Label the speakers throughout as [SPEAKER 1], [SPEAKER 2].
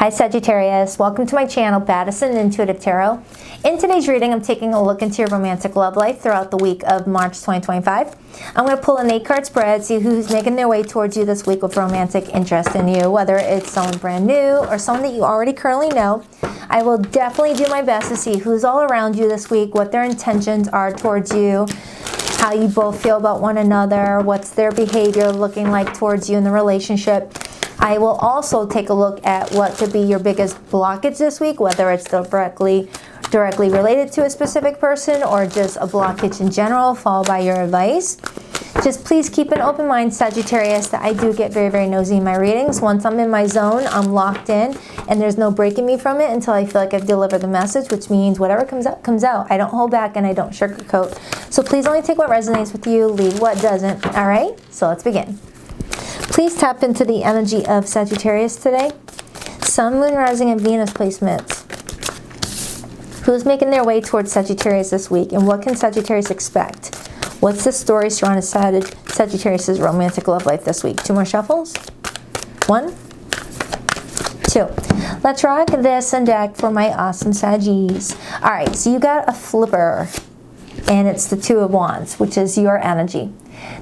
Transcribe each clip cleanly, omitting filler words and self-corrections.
[SPEAKER 1] Hi Sagittarius, welcome to my channel Baddison Intuitive Tarot. In today's reading, I'm taking a look into your romantic love life throughout the week of March 2025. I'm going to pull an 8-card spread, see who's making their way towards you this week with romantic interest in you, whether it's someone brand new or someone that you already currently know. I will definitely do my best to see who's all around you this week, what their intentions are towards you, how you both feel about one another, what's their behavior looking like towards you in the relationship. I will also take a look at what could be your biggest blockage this week, whether it's directly related to a specific person or just a blockage in general, followed by your advice. Just please keep an open mind, Sagittarius, that I do get very, very nosy in my readings. Once I'm in my zone, I'm locked in, and there's no breaking me from it until I feel like I've delivered the message, which means whatever comes out, comes out. I don't hold back and I don't sugarcoat. So please only take what resonates with you, leave what doesn't. All right, so let's begin. Please tap into the energy of Sagittarius today. Sun, Moon, Rising, and Venus placements. Who's making their way towards Sagittarius this week, and what can Sagittarius expect? What's the story surrounding Sagittarius' romantic love life this week? 2 more shuffles. 1, 2. Let's rock this and deck for my awesome Saggies. All right, so you got a flipper, and it's the 2 of Wands, which is your energy.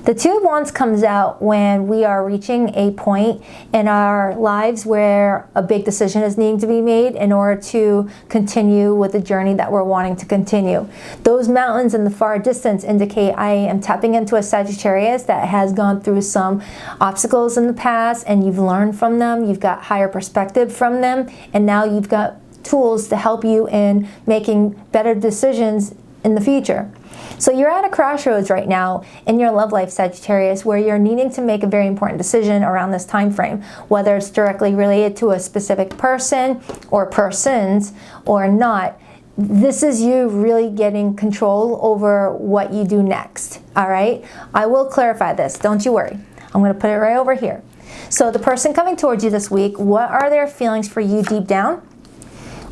[SPEAKER 1] The 2 of Wands comes out when we are reaching a point in our lives where a big decision is needing to be made in order to continue with the journey that we're wanting to continue. Those mountains in the far distance indicate I am tapping into a Sagittarius that has gone through some obstacles in the past, and you've learned from them, you've got higher perspective from them, and now you've got tools to help you in making better decisions in the future. So you're at a crossroads right now in your love life, Sagittarius, where you're needing to make a very important decision around this time frame, whether it's directly related to a specific person or persons or not. This is you really getting control over what you do next, all right? I will clarify this, don't you worry. I'm going to put it right over here. So the person coming towards you this week, what are their feelings for you deep down?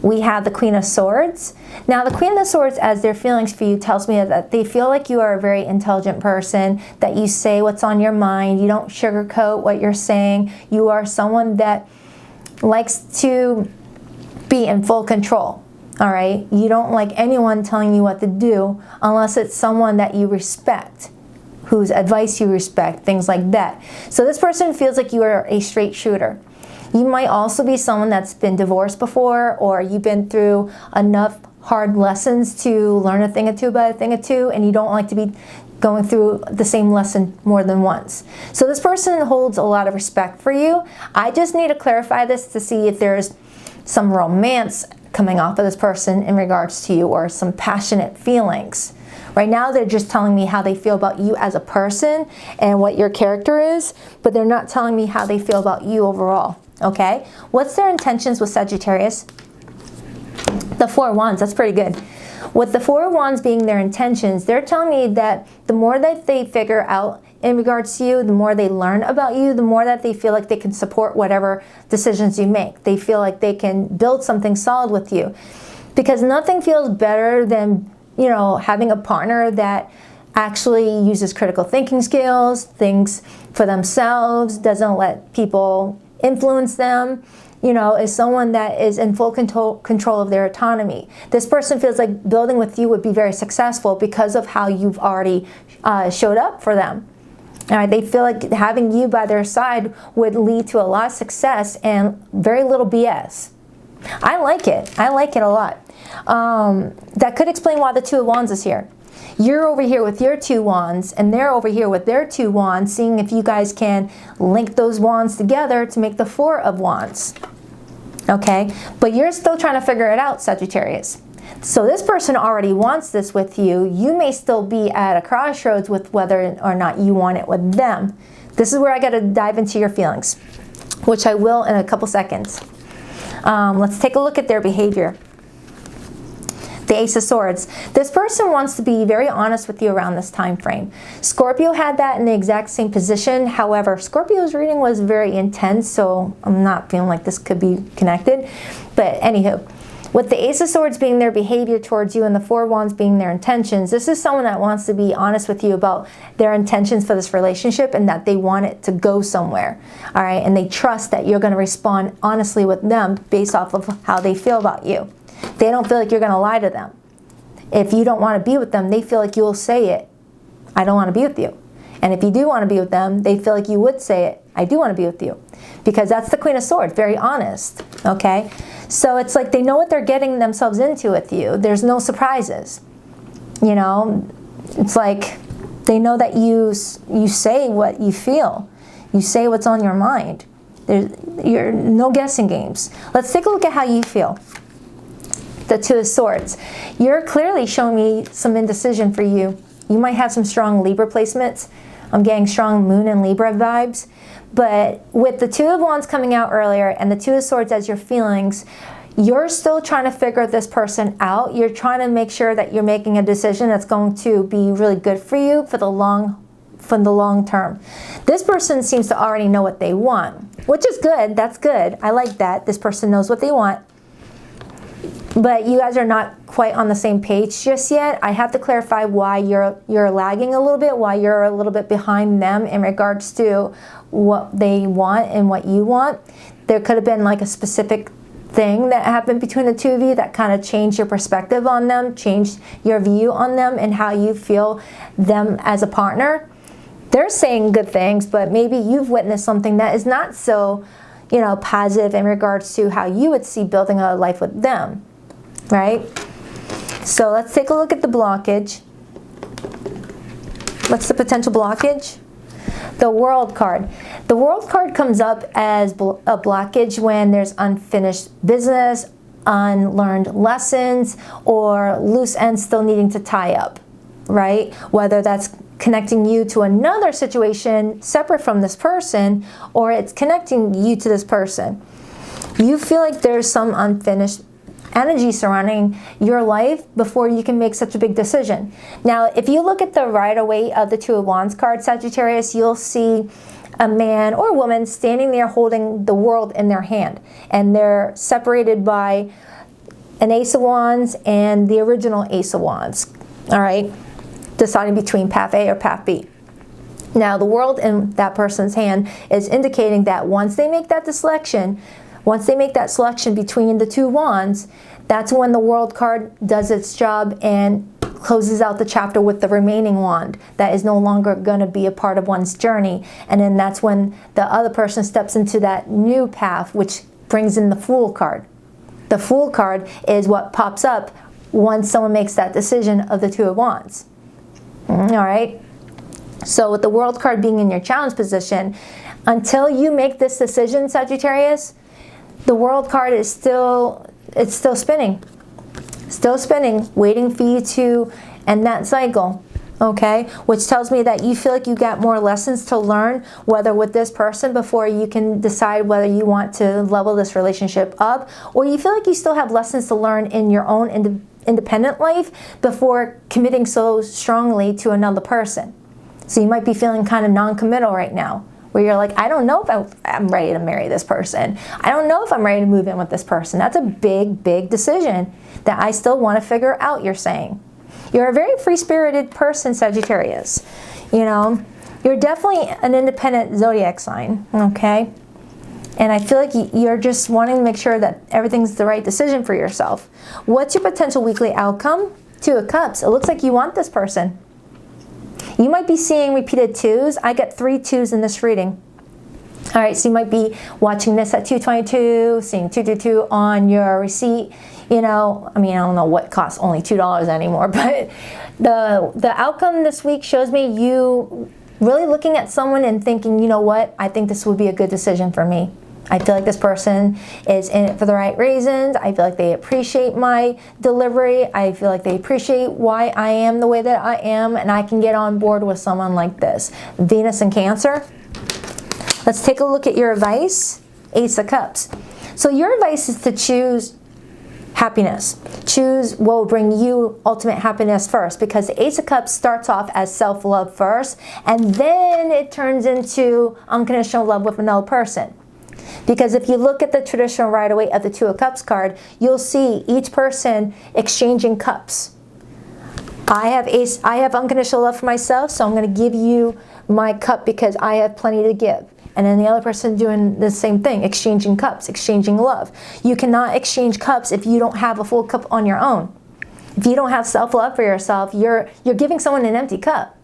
[SPEAKER 1] We have the Queen of Swords. Now, the Queen of Swords, as their feelings for you, tells me that they feel like you are a very intelligent person, that you say what's on your mind, you don't sugarcoat what you're saying. You are someone that likes to be in full control, all right? You don't like anyone telling you what to do unless it's someone that you respect, whose advice you respect, things like that. So this person feels like you are a straight shooter. You might also be someone that's been divorced before, or you've been through enough hard lessons to learn a thing or two about a thing or two, and you don't like to be going through the same lesson more than once. So this person holds a lot of respect for you. I just need to clarify this to see if there's some romance coming off of this person in regards to you, or some passionate feelings. Right now, they're just telling me how they feel about you as a person and what your character is, but they're not telling me how they feel about you overall. Okay, what's their intentions with Sagittarius? The 4 of Wands, that's pretty good. With the 4 of Wands being their intentions, they're telling me that the more that they figure out in regards to you, the more they learn about you, the more that they feel like they can support whatever decisions you make. They feel like they can build something solid with you. Because nothing feels better than, you know, having a partner that actually uses critical thinking skills, thinks for themselves, doesn't let people influence them, you know, is someone that is in full control of their autonomy. This person feels like building with you would be very successful because of how you've already showed up for them. All right, they feel like having you by their side would lead to a lot of success and very little BS. I like it. I like it a lot. That could explain why the 2 of Wands is here. You're over here with your 2 wands, and they're over here with their 2 wands, seeing if you guys can link those wands together to make the 4 of Wands. Okay? But you're still trying to figure it out, Sagittarius. So this person already wants this with you. You may still be at a crossroads with whether or not you want it with them. This is where I got to dive into your feelings, which I will in a couple seconds. Let's take a look at their behavior. The Ace of Swords. This person wants to be very honest with you around this time frame. Scorpio had that in the exact same position. However, Scorpio's reading was very intense, so I'm not feeling like this could be connected. But anywho, With the Ace of Swords being their behavior towards you and the Four of Wands being their intentions, this is someone that wants to be honest with you about their intentions for this relationship and that they want it to go somewhere. All right, and they trust that you're going to respond honestly with them based off of how they feel about you. They don't feel like you're going to lie to them. If you don't want to be with them, they feel like you'll say it. I don't want to be with you. And if you do want to be with them, they feel like you would say it. I do want to be with you. Because that's the Queen of Swords, very honest, okay? So it's like they know what they're getting themselves into with you. There's no surprises, you know? It's like they know that you say what you feel. You say what's on your mind. You're no guessing games. Let's take a look at how you feel. The Two of Swords. You're clearly showing me some indecision for you. You might have some strong Libra placements. I'm getting strong Moon and Libra vibes. But with the Two of Wands coming out earlier and the Two of Swords as your feelings, you're still trying to figure this person out. You're trying to make sure that you're making a decision that's going to be really good for you for the long term. This person seems to already know what they want, which is good. That's good. I like that. This person knows what they want. But you guys are not quite on the same page just yet. I have to clarify why you're lagging a little bit, why you're a little bit behind them in regards to what they want and what you want. There could have been like a specific thing that happened between the two of you that kind of changed your perspective on them, changed your view on them and how you feel them as a partner. They're saying good things, but maybe you've witnessed something that is not so, you know, positive in regards to how you would see building a life with them. Right? So let's take a look at the blockage. What's the potential blockage? The World card. The World card comes up as a blockage when there's unfinished business, unlearned lessons, or loose ends still needing to tie up. Right? Whether that's connecting you to another situation separate from this person, or it's connecting you to this person. You feel like there's some unfinished energy surrounding your life before you can make such a big decision. Now, if you look at the Rider-Waite of the Two of Wands card, Sagittarius, you'll see a man or woman standing there holding the world in their hand. And they're separated by an Ace of Wands and the original Ace of Wands. All right? Deciding between path A or path B. Now, the world in that person's hand is indicating that once they make that selection, between the two wands, that's when the World card does its job and closes out the chapter with the remaining wand that is no longer going to be a part of one's journey. And then that's when the other person steps into that new path, which brings in the Fool card. The Fool card is what pops up once someone makes that decision of the Two of Wands. All right? So with the World card being in your challenge position, until you make this decision, Sagittarius, the World card is still spinning, waiting for you to end that cycle, okay? Which tells me that you feel like you got more lessons to learn, whether with this person, before you can decide whether you want to level this relationship up, or you feel like you still have lessons to learn in your own independent life before committing so strongly to another person. So you might be feeling kind of non-committal right now, where you're like, I don't know if I'm ready to marry this person. I don't know if I'm ready to move in with this person. That's a big, big decision that I still want to figure out, you're saying. You're a very free-spirited person, Sagittarius. You know, you're definitely an independent zodiac sign, okay? And I feel like you're just wanting to make sure that everything's the right decision for yourself. What's your potential weekly outcome? Two of Cups. It looks like you want this person. You might be seeing repeated twos. I get 3 2s in this reading. All right, so you might be watching this at 222, seeing 222 on your receipt. You know, I mean, I don't know what costs only $2 anymore, but the outcome this week shows me you really looking at someone and thinking, you know what, I think this would be a good decision for me. I feel like this person is in it for the right reasons. I feel like they appreciate my delivery. I feel like they appreciate why I am the way that I am, and I can get on board with someone like this. Venus and Cancer. Let's take a look at your advice. Ace of Cups. So your advice is to choose happiness. Choose what will bring you ultimate happiness first, because the Ace of Cups starts off as self-love first, and then it turns into unconditional love with another person. Because if you look at the traditional Rider-Waite of the Two of Cups card, you'll see each person exchanging cups. I have unconditional love for myself, so I'm going to give you my cup because I have plenty to give. And then the other person doing the same thing, exchanging cups, exchanging love. You cannot exchange cups if you don't have a full cup on your own. If you don't have self-love for yourself, you're giving someone an empty cup.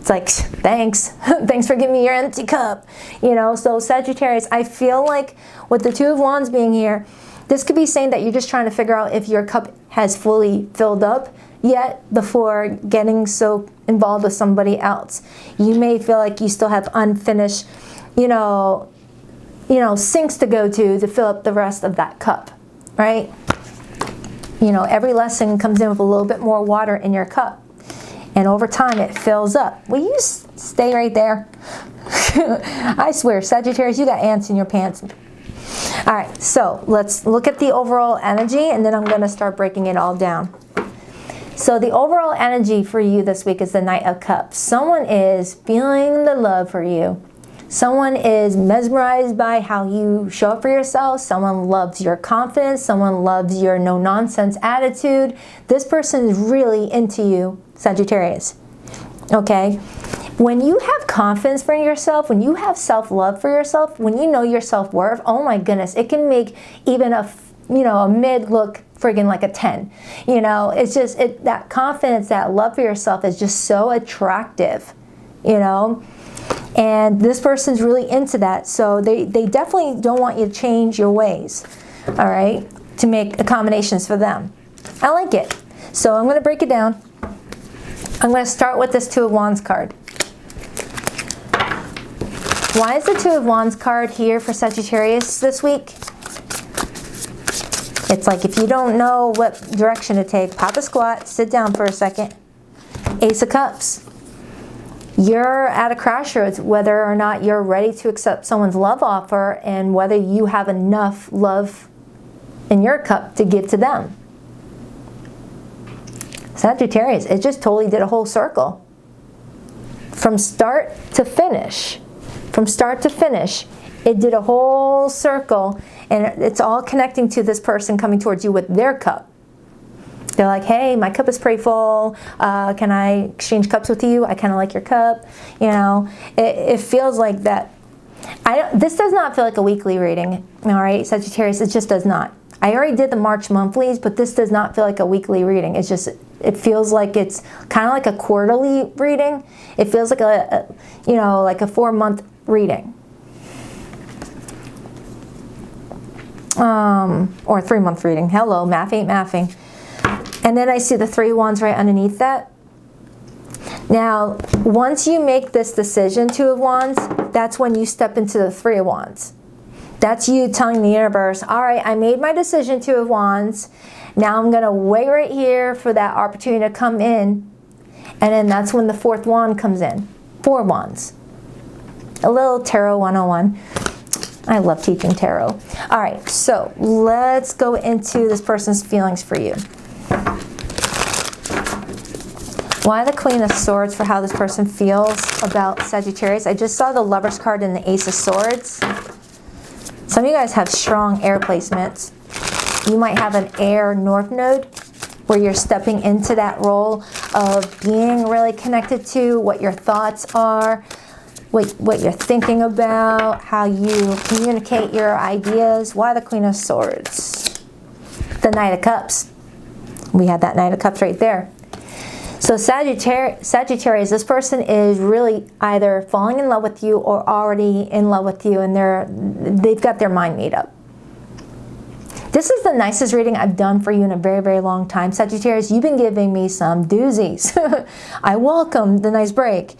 [SPEAKER 1] It's like, thanks. Thanks for giving me your empty cup. You know, so Sagittarius, I feel like with the Two of Wands being here, this could be saying that you're just trying to figure out if your cup has fully filled up yet before getting so involved with somebody else. You may feel like you still have unfinished, you know, sinks to go to fill up the rest of that cup, right? You know, every lesson comes in with a little bit more water in your cup. And over time, it fills up. Will you stay right there? I swear, Sagittarius, you got ants in your pants. All right, so let's look at the overall energy, and then I'm going to start breaking it all down. So the overall energy for you this week is the Knight of Cups. Someone is feeling the love for you. Someone is mesmerized by how you show up for yourself. Someone loves your confidence. Someone loves your no-nonsense attitude. This person is really into you, Sagittarius. Okay? When you have confidence for yourself, when you have self-love for yourself, when you know your self-worth, oh my goodness, it can make even a mid look friggin' like a 10. You know, it's just, that confidence, that love for yourself is just so attractive, you know? And this person's really into that, so they definitely don't want you to change your ways, all right, to make accommodations for them. I like it. So I'm going to break it down. I'm going to start with this Two of Wands card. Why is the Two of Wands card here for Sagittarius this week? It's like if you don't know what direction to take, pop a squat, sit down for a second. Ace of Cups. You're at a crossroads whether or not you're ready to accept someone's love offer and whether you have enough love in your cup to give to them. Sagittarius, it just totally did a whole circle. From start to finish. From start to finish, it did a whole circle, and it's all connecting to this person coming towards you with their cup. They're like, hey, my cup is pretty full. Can I exchange cups with you? I kind of like your cup. You know, it feels like that. This does not feel like a weekly reading, all right, Sagittarius. It just does not. I already did the March monthlies, but this does not feel like a weekly reading. It's just, it feels like it's kind of like a quarterly reading. It feels like like a 4-month reading. Or a 3-month reading. Hello, math ain't mathing. And then I see the Three of Wands right underneath that. Now, once you make this decision, Two of Wands, that's when you step into the Three of Wands. That's you telling the universe, all right, I made my decision, Two of Wands. Now I'm going to wait right here for that opportunity to come in. And then that's when the fourth wand comes in. Four Wands. A little Tarot 101. I love teaching tarot. All right, so let's go into this person's feelings for you. Why the Queen of Swords for how this person feels about Sagittarius? I just saw the Lover's card and the Ace of Swords. Some of you guys have strong air placements. You might have an air north node where you're stepping into that role of being really connected to what your thoughts are, what you're thinking about, how you communicate your ideas. Why the Queen of Swords? The Knight of Cups. We had that Knight of Cups right there. So Sagittarius, this person is really either falling in love with you or already in love with you, and they've got their mind made up. This is the nicest reading I've done for you in a very, very long time. Sagittarius, you've been giving me some doozies. I welcome the nice break.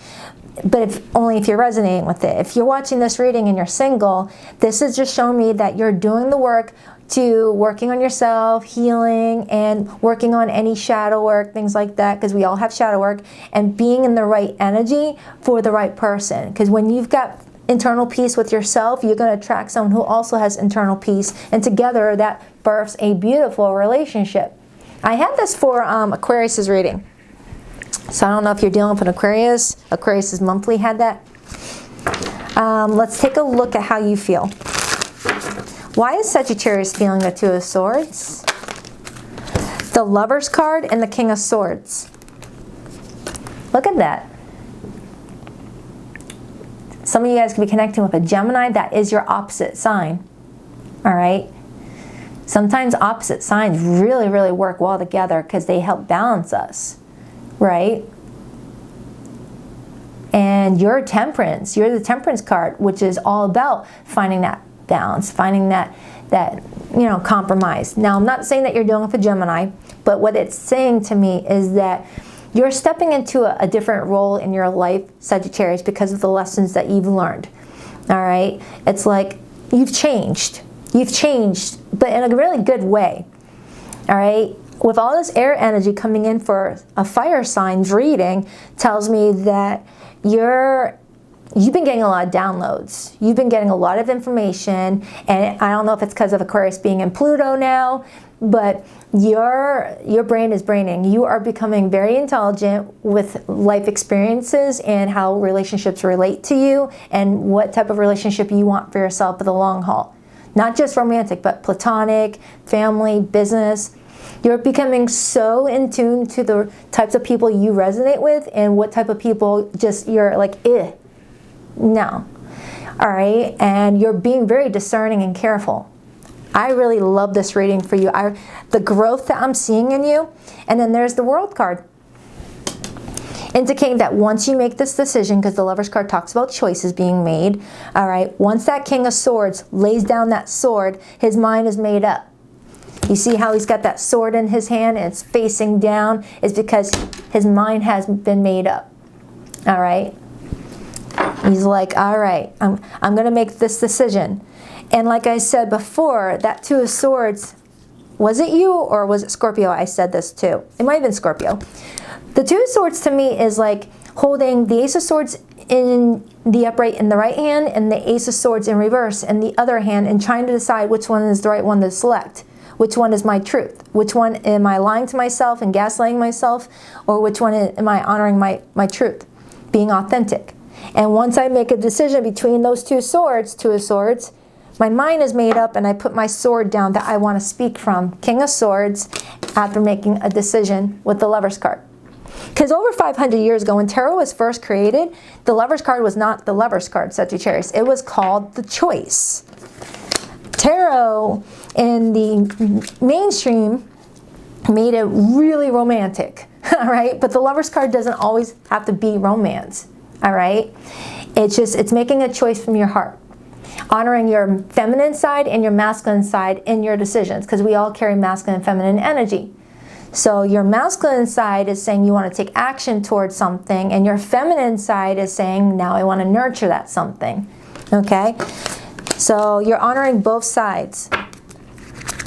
[SPEAKER 1] But only if you're resonating with it. If you're watching this reading and you're single, this is just showing me that you're doing the work to working on yourself, healing, and working on any shadow work, things like that, because we all have shadow work, and being in the right energy for the right person. Because when you've got internal peace with yourself, you're going to attract someone who also has internal peace, and together that births a beautiful relationship. I had this for Aquarius's reading. So I don't know if you're dealing with an Aquarius. Aquarius's monthly had that. Let's take a look at how you feel. Why is Sagittarius feeling the Two of Swords? The Lover's card and the King of Swords. Look at that. Some of you guys could be connecting with a Gemini that is your opposite sign. All right? Sometimes opposite signs really, really work well together because they help balance us, right? And you're Temperance. You're the Temperance card, which is all about finding that balance, finding that compromise. Now, I'm not saying that you're dealing with a Gemini, but what it's saying to me is that you're stepping into a different role in your life, Sagittarius, because of the lessons that you've learned. All right? It's like you've changed. You've changed, but in a really good way. All right? With all this air energy coming in for a fire signs reading tells me that you've been getting a lot of downloads. You've been getting a lot of information, and I don't know if it's because of Aquarius being in Pluto now, but your brain is braining. You are becoming very intelligent with life experiences and how relationships relate to you and what type of relationship you want for yourself for the long haul. Not just romantic, but platonic, family, business. You're becoming so in tune to the types of people you resonate with and what type of people just you're like, no. All right? And you're being very discerning and careful. I really love this reading for you. The growth that I'm seeing in you. And then there's the World card, indicating that once you make this decision, because the Lover's card talks about choices being made, all right, once that King of Swords lays down that sword, his mind is made up. You see how he's got that sword in his hand and it's facing down? It's because his mind has been made up. All right? He's like, all right, I'm going to make this decision. And like I said before, that Two of Swords, was it you or was it Scorpio? I said this too. It might have been Scorpio. The Two of Swords to me is like holding the Ace of Swords in the upright in the right hand and the Ace of Swords in reverse in the other hand and trying to decide which one is the right one to select. Which one is my truth? Which one am I lying to myself and gaslighting myself? Or which one am I honoring my truth? Being authentic. And once I make a decision between those Two of Swords, my mind is made up and I put my sword down that I want to speak from. King of Swords after making a decision with the Lover's card. Because over 500 years ago when tarot was first created, the Lover's card was not the Lover's card, Sagittarius. It was called the Choice. Tarot in the mainstream made it really romantic, all right? But the Lover's card doesn't always have to be romance, all right? It's making a choice from your heart, honoring your feminine side and your masculine side in your decisions, because we all carry masculine and feminine energy. So your masculine side is saying you want to take action towards something, and your feminine side is saying, now I want to nurture that something, okay? So you're honoring both sides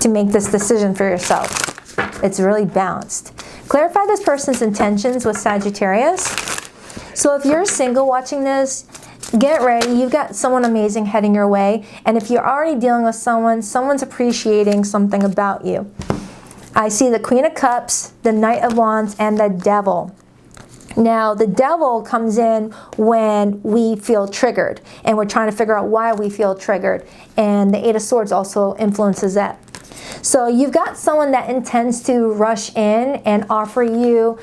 [SPEAKER 1] to make this decision for yourself. It's really balanced. Clarify this person's intentions with Sagittarius. So if you're single watching this, get ready. You've got someone amazing heading your way. And if you're already dealing with someone's appreciating something about you. I see the Queen of Cups, the Knight of Wands, and the Devil. Now, the Devil comes in when we feel triggered, and we're trying to figure out why we feel triggered. And the Eight of Swords also influences that. So you've got someone that intends to rush in and offer you,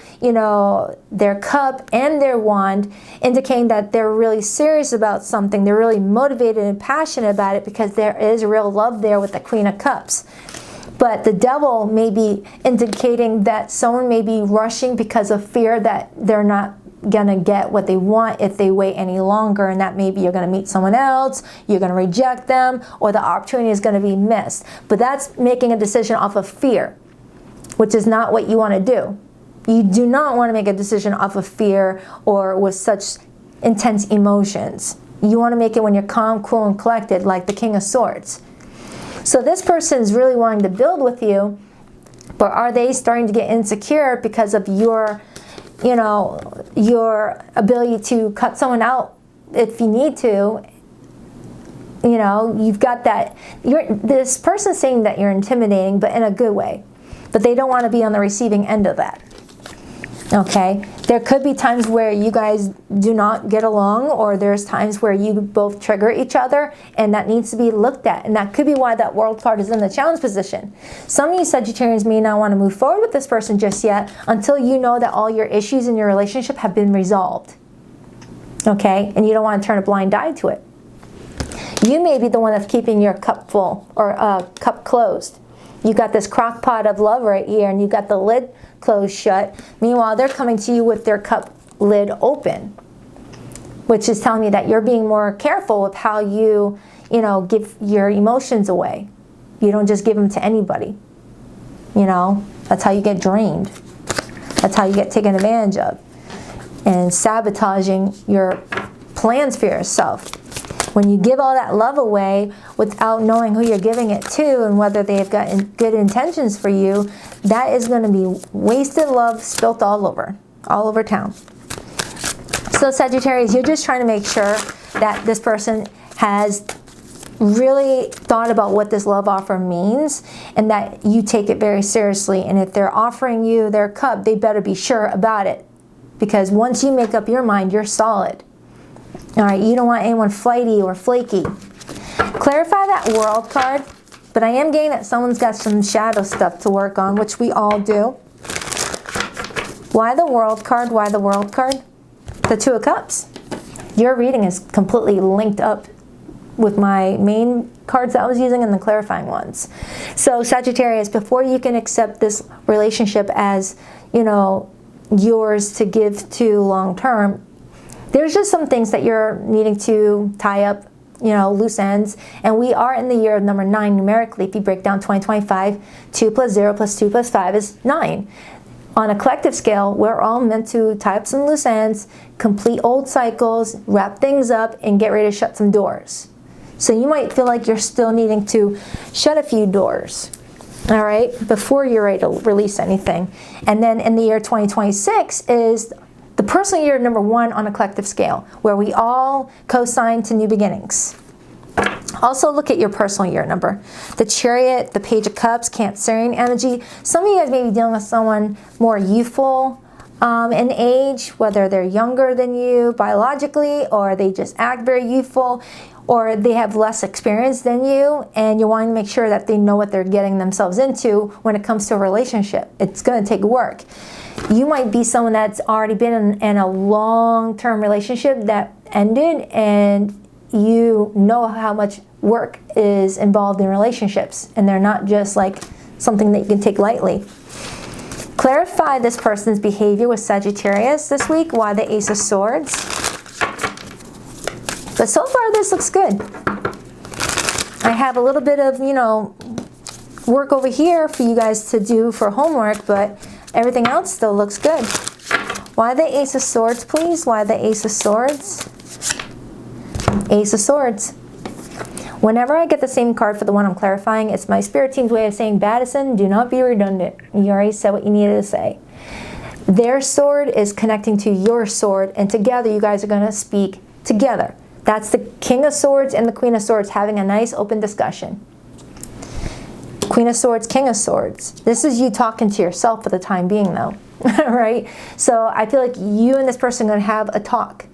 [SPEAKER 1] their cup and their wand, indicating that they're really serious about something. They're really motivated and passionate about it because there is real love there with the Queen of Cups. But the Devil may be indicating that someone may be rushing because of fear that they're not going to get what they want if they wait any longer, and that maybe you're going to meet someone else, you're going to reject them, or the opportunity is going to be missed. But that's making a decision off of fear, which is not what you want to do. You do not want to make a decision off of fear or with such intense emotions. You want to make it when you're calm, cool, and collected, like the King of Swords. So this person is really wanting to build with you, but are they starting to get insecure because of your ability to cut someone out if you need to? You've got that. This person's saying that you're intimidating, but in a good way. But they don't want to be on the receiving end of that. Okay, there could be times where you guys do not get along, or there's times where you both trigger each other, and that needs to be looked at. And that could be why that World card is in the challenge position. Some of you Sagittarians may not want to move forward with this person just yet until you know that all your issues in your relationship have been resolved. Okay, and you don't want to turn a blind eye to it. You may be the one that's keeping your cup full, or cup closed. You got this crock pot of love right here, and you got the lid closed shut. Meanwhile, they're coming to you with their cup lid open, which is telling me that you're being more careful with how you give your emotions away. You don't just give them to anybody. That's how you get drained. That's how you get taken advantage of, and sabotaging your plans for yourself. When you give all that love away without knowing who you're giving it to and whether they have got good intentions for you, that is going to be wasted love spilt all over town. So Sagittarius, you're just trying to make sure that this person has really thought about what this love offer means, and that you take it very seriously. And if they're offering you their cup, they better be sure about it, because once you make up your mind, you're solid. All right, you don't want anyone flighty or flaky. Clarify that World card, but I am getting that someone's got some shadow stuff to work on, which we all do. Why the World card? Why the World card? The Two of Cups. Your reading is completely linked up with my main cards that I was using and the clarifying ones. So Sagittarius, before you can accept this relationship as, yours to give to long term, there's just some things that you're needing to tie up, loose ends. And we are in the year of number 9 numerically. If you break down 2025, 2 plus 0 plus 2 plus 5 is 9. On a collective scale, we're all meant to tie up some loose ends, complete old cycles, wrap things up, and get ready to shut some doors. So you might feel like you're still needing to shut a few doors, all right, before you're ready to release anything. And then in the year 2026 is the personal year number 1 on a collective scale, where we all co-sign to new beginnings. Also look at your personal year number. The Chariot, the Page of Cups, Cancerian energy. Some of you guys may be dealing with someone more youthful in age, whether they're younger than you biologically, or they just act very youthful, or they have less experience than you, and you're wanting to make sure that they know what they're getting themselves into when it comes to a relationship. It's going to take work. You might be someone that's already been in a long-term relationship that ended, and you know how much work is involved in relationships, and they're not just like something that you can take lightly. Clarify this person's behavior with Sagittarius this week. Why the Ace of Swords? But so far this looks good. I have a little bit of, work over here for you guys to do for homework, but everything else still looks good. Why the Ace of Swords, please? Why the Ace of Swords? Ace of Swords. Whenever I get the same card for the one I'm clarifying, it's my spirit team's way of saying, Baddison, do not be redundant. You already said what you needed to say. Their sword is connecting to your sword, and together you guys are going to speak together. That's the King of Swords and the Queen of Swords having a nice open discussion. Queen of Swords, King of Swords. This is you talking to yourself for the time being, though. Right? So I feel like you and this person are going to have a talk.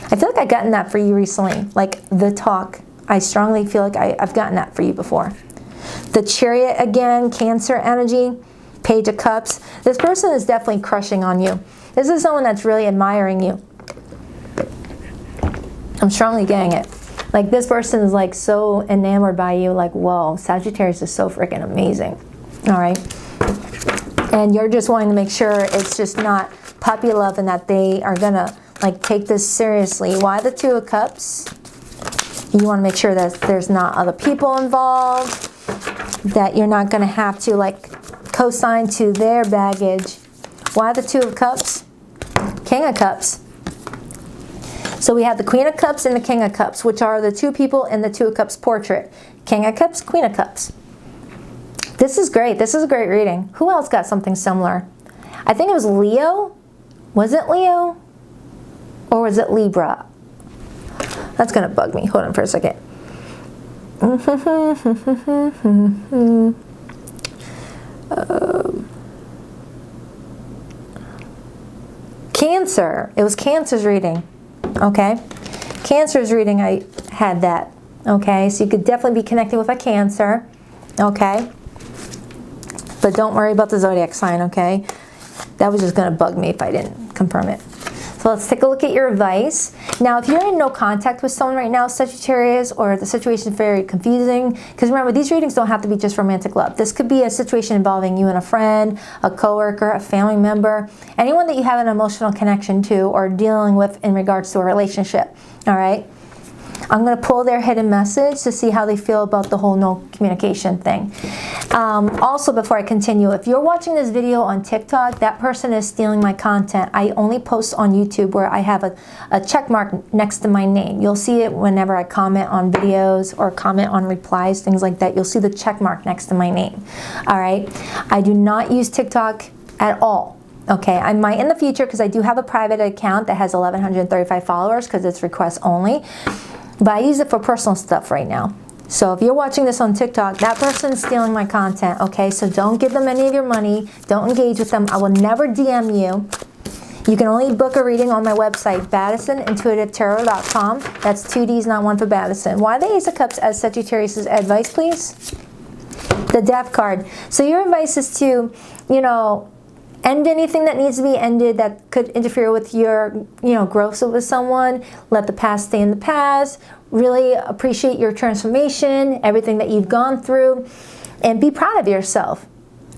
[SPEAKER 1] I feel like I've gotten that for you recently, like the talk. I strongly feel like I've gotten that for you before. The Chariot again, Cancer energy, Page of Cups. This person is definitely crushing on you. This is someone that's really admiring you. I'm strongly getting it. Like this person is like so enamored by you, like, whoa, Sagittarius is so freaking amazing. All right. And you're just wanting to make sure it's just not puppy love and that they are going to like take this seriously. Why the Two of Cups? You want to make sure that there's not other people involved, that you're not going to have to like co-sign to their baggage. Why the Two of Cups? King of Cups. So we have the Queen of Cups and the King of Cups, which are the two people in the Two of Cups portrait. King of Cups, Queen of Cups. This is great. This is a great reading. Who else got something similar? I think it was Leo. Was it Leo? Or was it Libra? That's going to bug me. Hold on for a second. Cancer. It was Cancer's reading. Okay. Cancer's reading, I had that. Okay. So you could definitely be connecting with a Cancer. Okay. But don't worry about the zodiac sign. Okay. That was just going to bug me if I didn't confirm it. So let's take a look at your advice. Now, if you're in no contact with someone right now, Sagittarius, or the situation is very confusing, because remember, these readings don't have to be just romantic love. This could be a situation involving you and a friend, a coworker, a family member, anyone that you have an emotional connection to or dealing with in regards to a relationship. All right? I'm going to pull their hidden message to see how they feel about the whole no communication thing. Also, before I continue, if you're watching this video on TikTok, that person is stealing my content. I only post on YouTube where I have a check mark next to my name. You'll see it whenever I comment on videos or comment on replies, things like that. You'll see the check mark next to my name. All right? I do not use TikTok at all. Okay, I might in the future because I do have a private account that has 1,135 followers because it's requests only. But I use it for personal stuff right now. So if you're watching this on TikTok, that person's stealing my content, okay? So don't give them any of your money. Don't engage with them. I will never DM you. You can only book a reading on my website, BaddisonIntuitiveTarot.com. That's 2 D's, not one for Baddison. Why the Ace of Cups as Sagittarius' advice, please? The Death card. So your advice is to, you know, end anything that needs to be ended that could interfere with your, growth with someone. Let the past stay in the past. Really appreciate your transformation, everything that you've gone through, and be proud of yourself.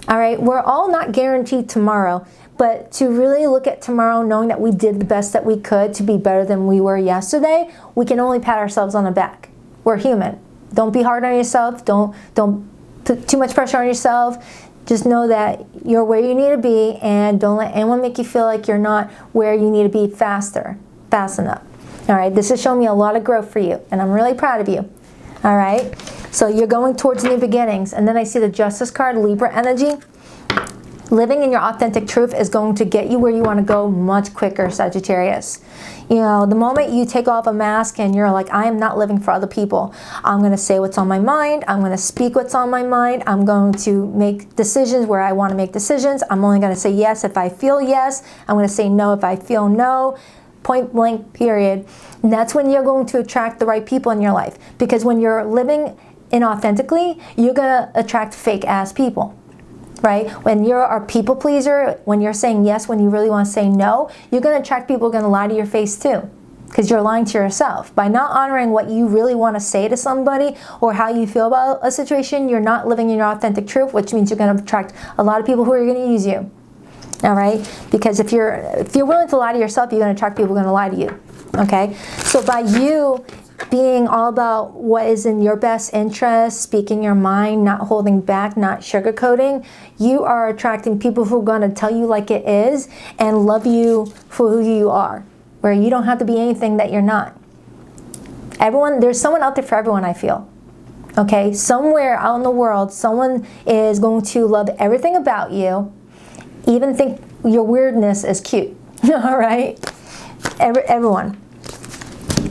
[SPEAKER 1] All right? We're all not guaranteed tomorrow, but to really look at tomorrow knowing that we did the best that we could to be better than we were yesterday, we can only pat ourselves on the back. We're human. Don't be hard on yourself. Don't put too much pressure on yourself. Just know that you're where you need to be, and don't let anyone make you feel like you're not where you need to be fast enough. All right, this has shown me a lot of growth for you, and I'm really proud of you. All right, so you're going towards new beginnings, and then I see the Justice card, Libra energy. Living in your authentic truth is going to get you where you want to go much quicker, Sagittarius. You know, the moment you take off a mask and you're like, I am not living for other people. I'm going to say what's on my mind. I'm going to speak what's on my mind. I'm going to make decisions where I want to make decisions. I'm only going to say yes if I feel yes. I'm going to say no if I feel no. Point blank, period. And that's when you're going to attract the right people in your life. Because when you're living inauthentically, you're going to attract fake ass people. Right? When you're a people pleaser, when you're saying yes when you really want to say no, you're going to attract people who are going to lie to your face too. Because you're lying to yourself. By not honoring what you really want to say to somebody or how you feel about a situation, you're not living in your authentic truth, which means you're going to attract a lot of people who are going to use you. All right? Because if you're willing to lie to yourself, you're going to attract people who are going to lie to you. Okay? So by you being all about what is in your best interest, speaking your mind, not holding back, not sugarcoating, you are attracting people who are going to tell you like it is and love you for who you are, where you don't have to be anything that you're not. There's someone out there for everyone, I feel. Okay? Somewhere out in the world, someone is going to love everything about you, even think your weirdness is cute. All right? Everyone.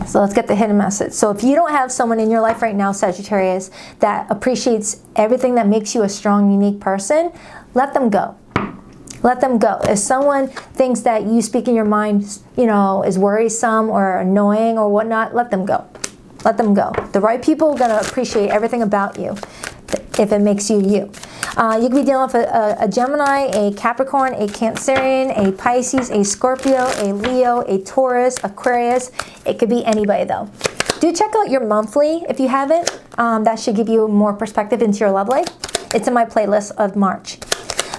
[SPEAKER 1] So let's get the hidden message. So if you don't have someone in your life right now, Sagittarius, that appreciates everything that makes you a strong, unique person, let them go. Let them go. If someone thinks that you speaking your mind, is worrisome or annoying or whatnot, let them go. Let them go. The right people are going to appreciate everything about you if it makes you you. You could be dealing with a Gemini, a Capricorn, a Cancerian, a Pisces, a Scorpio, a Leo, a Taurus, Aquarius. It could be anybody though. Do check out your monthly if you haven't. That should give you more perspective into your love life. It's in my playlist of March.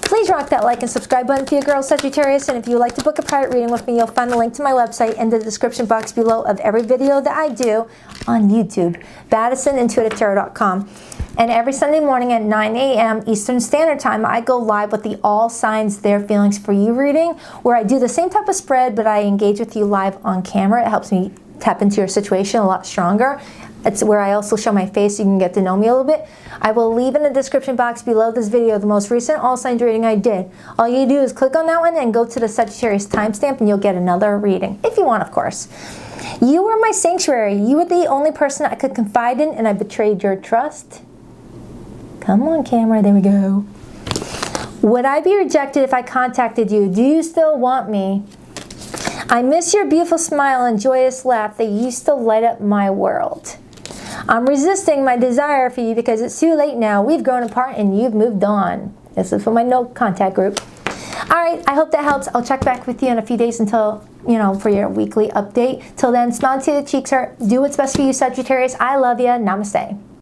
[SPEAKER 1] Please rock that like and subscribe button for your girl Sagittarius, and if you would like to book a private reading with me, you'll find a link to my website in the description box below of every video that I do on YouTube, BaddisonIntuitiveTarot.com. And every Sunday morning at 9 a.m. Eastern Standard Time, I go live with the All Signs, Their Feelings for You reading, where I do the same type of spread, but I engage with you live on camera. It helps me tap into your situation a lot stronger. It's where I also show my face so you can get to know me a little bit. I will leave in the description box below this video the most recent All Signs reading I did. All you do is click on that one and go to the Sagittarius timestamp and you'll get another reading, if you want, of course. You were my sanctuary. You were the only person I could confide in, and I betrayed your trust. Come on, camera. There we go. Would I be rejected if I contacted you? Do you still want me? I miss your beautiful smile and joyous laugh. They used to light up my world. I'm resisting my desire for you because it's too late now. We've grown apart and you've moved on. This is for my no contact group. All right, I hope that helps. I'll check back with you in a few days until, for your weekly update. Till then, smile till the cheeks hurt. Do what's best for you, Sagittarius. I love you. Namaste.